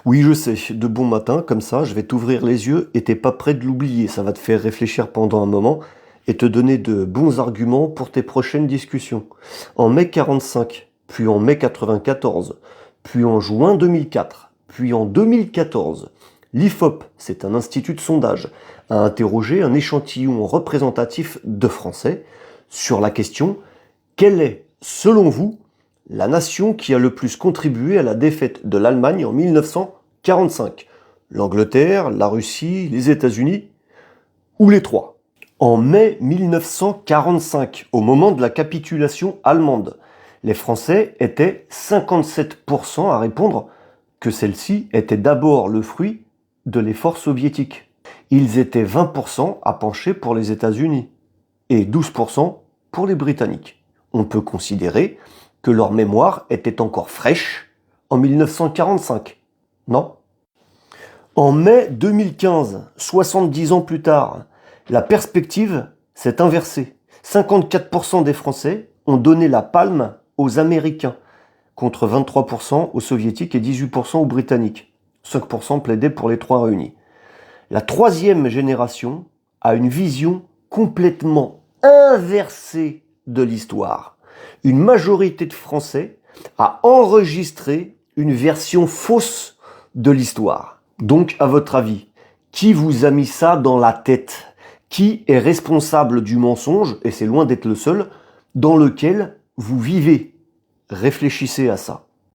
Oui, je sais, de bon matin, comme ça, je vais t'ouvrir les yeux et t'es pas prêt de l'oublier. Ça va te faire réfléchir pendant un moment et te donner de bons arguments pour tes prochaines discussions. En mai 45, puis en mai 94, puis en juin 2004, puis en 2014, l'IFOP, c'est un institut de sondage, a interrogé un échantillon représentatif de Français sur la question: quelle est, selon vous, la nation qui a le plus contribué à la défaite de l'Allemagne en 1945? L'Angleterre, la Russie, les États-Unis ou les trois? En mai 1945, au moment de la capitulation allemande, les Français étaient 57% à répondre que celle-ci était d'abord le fruit de l'effort soviétique. Ils étaient 20% à pencher pour les États-Unis et 12% pour les Britanniques. On peut considérer que leur mémoire était encore fraîche en 1945, non? En mai 2015, 70 ans plus tard, la perspective s'est inversée. 54% des Français ont donné la palme aux Américains, contre 23% aux Soviétiques et 18% aux Britanniques. 5% plaidaient pour les trois réunis. La troisième génération a une vision complètement inversée de l'histoire. Une majorité de Français a enregistré une version fausse de l'histoire. Donc, à votre avis, qui vous a mis ça dans la tête? Qui est responsable du mensonge, et c'est loin d'être le seul, dans lequel vous vivez? Réfléchissez à ça.